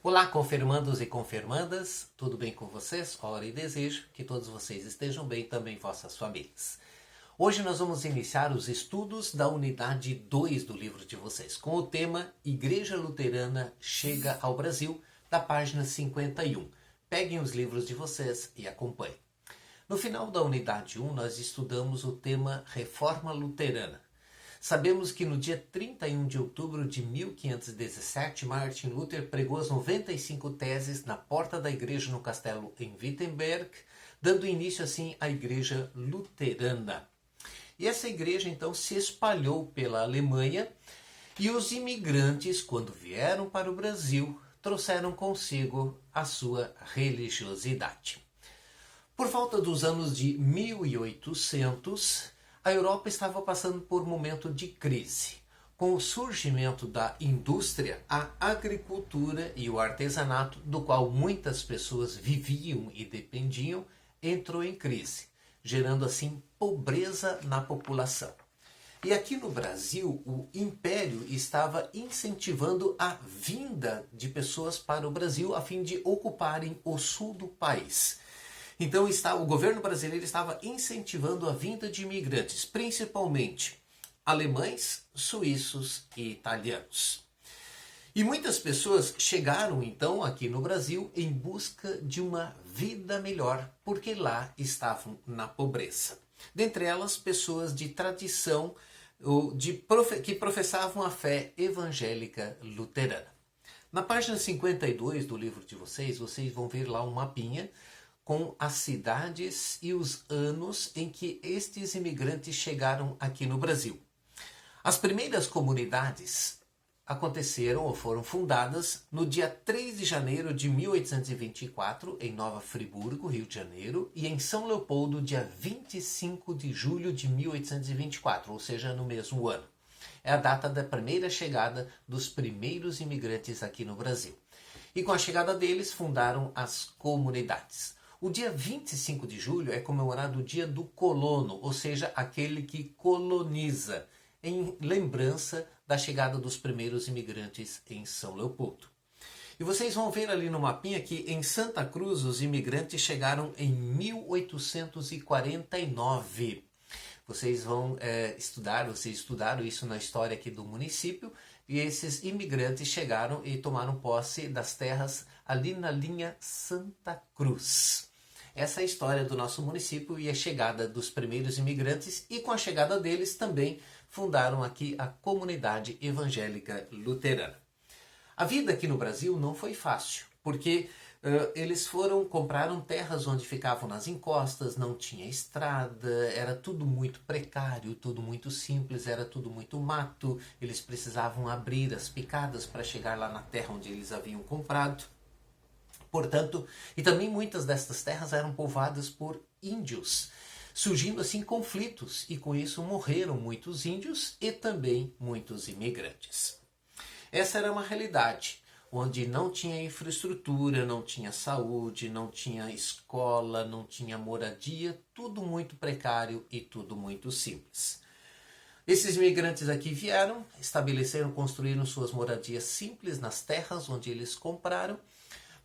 Olá, confirmandos e confirmandas, tudo bem com vocês? Ora e desejo que todos vocês estejam bem, também vossas famílias. Hoje nós vamos iniciar os estudos da unidade 2 do livro de vocês, com o tema Igreja Luterana chega ao Brasil, da página 51. Peguem os livros de vocês e acompanhem. No final da unidade 1, nós estudamos o tema Reforma Luterana. Sabemos que no dia 31 de outubro de 1517, Martin Luther pregou as 95 teses na porta da igreja no castelo em Wittenberg, dando início assim à Igreja Luterana. E essa igreja então se espalhou pela Alemanha e os imigrantes, quando vieram para o Brasil, trouxeram consigo a sua religiosidade. Por volta dos anos de 1800, a Europa estava passando por um momento de crise. Com o surgimento da indústria, a agricultura e o artesanato, do qual muitas pessoas viviam e dependiam, entrou em crise, gerando assim pobreza na população. E aqui no Brasil, o Império estava incentivando a vinda de pessoas para o Brasil a fim de ocuparem o sul do país. Então o governo brasileiro estava incentivando a vinda de imigrantes, principalmente alemães, suíços e italianos. E muitas pessoas chegaram então aqui no Brasil em busca de uma vida melhor, porque lá estavam na pobreza. Dentre elas, pessoas de tradição que professavam a fé evangélica luterana. Na página 52 do livro de vocês vão ver lá um mapinha com as cidades e os anos em que estes imigrantes chegaram aqui no Brasil. As primeiras comunidades aconteceram ou foram fundadas no dia 3 de janeiro de 1824, em Nova Friburgo, Rio de Janeiro, e em São Leopoldo, dia 25 de julho de 1824, ou seja, no mesmo ano. É a data da primeira chegada dos primeiros imigrantes aqui no Brasil. E com a chegada deles, fundaram as comunidades. O dia 25 de julho é comemorado o dia do colono, ou seja, aquele que coloniza, em lembrança da chegada dos primeiros imigrantes em São Leopoldo. E vocês vão ver ali no mapinha que em Santa Cruz os imigrantes chegaram em 1849. Vocês estudaram isso na história aqui do município, e esses imigrantes chegaram e tomaram posse das terras ali na linha Santa Cruz. Essa é a história do nosso município e a chegada dos primeiros imigrantes, e com a chegada deles também fundaram aqui a comunidade evangélica luterana. A vida aqui no Brasil não foi fácil, porque eles compraram terras onde ficavam nas encostas, não tinha estrada, era tudo muito precário, tudo muito simples, era tudo muito mato, eles precisavam abrir as picadas para chegar lá na terra onde eles haviam comprado. Portanto, e também muitas destas terras eram povoadas por índios, surgindo assim conflitos, e com isso morreram muitos índios e também muitos imigrantes. Essa era uma realidade, onde não tinha infraestrutura, não tinha saúde, não tinha escola, não tinha moradia, tudo muito precário e tudo muito simples. Esses imigrantes aqui vieram, construíram suas moradias simples nas terras onde eles compraram,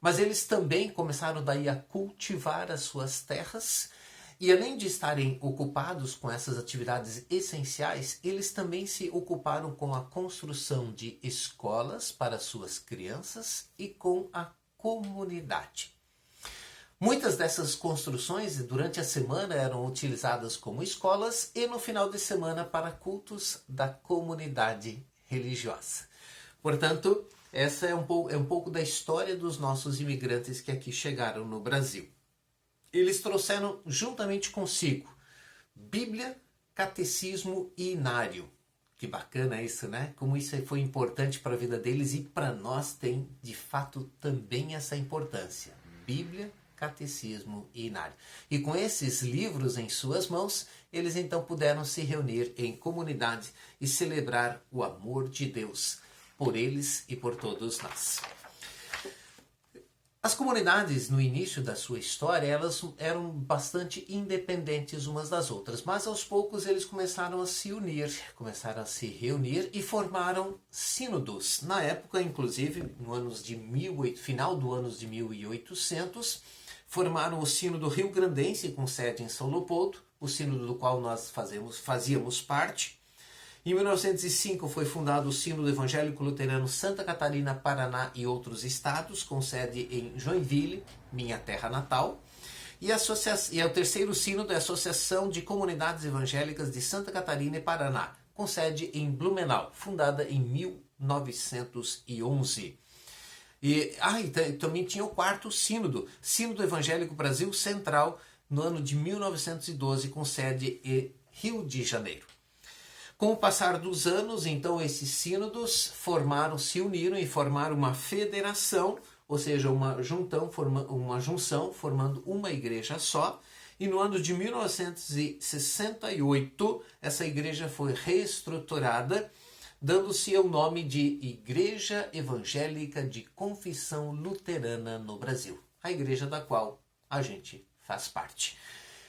mas eles também começaram daí a cultivar as suas terras, e além de estarem ocupados com essas atividades essenciais, eles também se ocuparam com a construção de escolas para suas crianças e com a comunidade. Muitas dessas construções durante a semana eram utilizadas como escolas e no final de semana para cultos da comunidade religiosa. Portanto, essa é um pouco da história dos nossos imigrantes que aqui chegaram no Brasil. Eles trouxeram juntamente consigo Bíblia, Catecismo e Inário. Que bacana isso, né? Como isso foi importante para a vida deles, e para nós tem, de fato, também essa importância. Bíblia, Catecismo e Inário. E com esses livros em suas mãos, eles então puderam se reunir em comunidade e celebrar o amor de Deus por eles e por todos nós. As comunidades, no início da sua história, elas eram bastante independentes umas das outras, mas aos poucos eles começaram a se unir, começaram a se reunir e formaram sínodos. Na época, inclusive, final do anos de 1800, formaram o Sínodo Rio-Grandense, com sede em São Leopoldo, o sínodo do qual nós fazíamos parte. Em 1905 foi fundado o Sínodo Evangélico Luterano Santa Catarina, Paraná e outros estados, com sede em Joinville, minha terra natal. E o terceiro sínodo é a Associação de Comunidades Evangélicas de Santa Catarina e Paraná, com sede em Blumenau, fundada em 1911. E também tinha o quarto sínodo, Sínodo Evangélico Brasil Central, no ano de 1912, com sede em Rio de Janeiro. Com o passar dos anos, então, esses sínodos se uniram e formaram uma federação, ou seja, uma junção, formando uma igreja só. E no ano de 1968, essa igreja foi reestruturada, dando-se o nome de Igreja Evangélica de Confissão Luterana no Brasil, a igreja da qual a gente faz parte.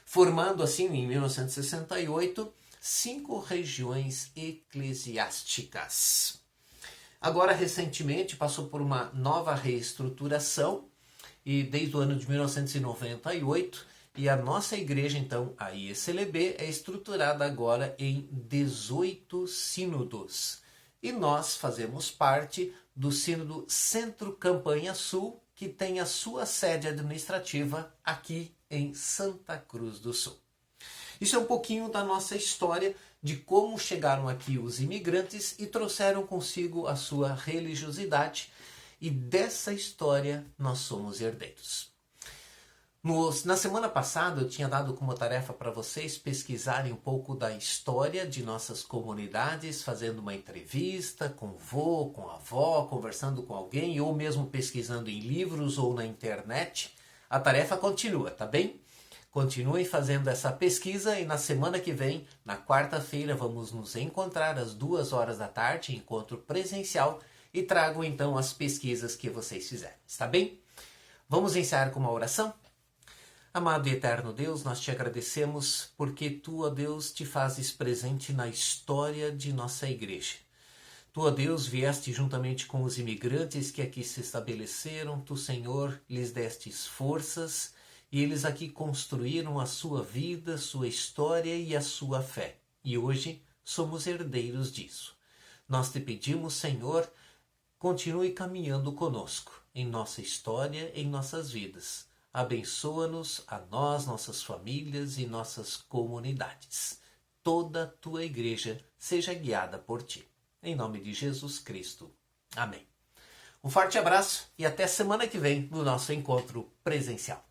Formando assim, em 1968, 5 regiões eclesiásticas. Agora, recentemente, passou por uma nova reestruturação, e desde o ano de 1998, e a nossa igreja, então, a IECLB, é estruturada agora em 18 sínodos. E nós fazemos parte do Sínodo Centro Campanha Sul, que tem a sua sede administrativa aqui em Santa Cruz do Sul. Isso é um pouquinho da nossa história, de como chegaram aqui os imigrantes e trouxeram consigo a sua religiosidade. E dessa história nós somos herdeiros. Na semana passada eu tinha dado como tarefa para vocês pesquisarem um pouco da história de nossas comunidades, fazendo uma entrevista com o vô, com a avó, conversando com alguém, ou mesmo pesquisando em livros ou na internet. A tarefa continua, tá bem? Continuem fazendo essa pesquisa e na semana que vem, na quarta-feira, vamos nos encontrar às 2h da tarde, encontro presencial, e trago então as pesquisas que vocês fizeram. Está bem? Vamos encerrar com uma oração? Amado e eterno Deus, nós te agradecemos porque Tu, ó Deus, te fazes presente na história de nossa igreja. Tu, ó Deus, vieste juntamente com os imigrantes que aqui se estabeleceram. Tu, Senhor, lhes destes forças e eles aqui construíram a sua vida, sua história e a sua fé. E hoje somos herdeiros disso. Nós te pedimos, Senhor, continue caminhando conosco em nossa história, em nossas vidas. Abençoa-nos, a nós, nossas famílias e nossas comunidades. Toda a tua igreja seja guiada por ti. Em nome de Jesus Cristo. Amém. Um forte abraço e até semana que vem no nosso encontro presencial.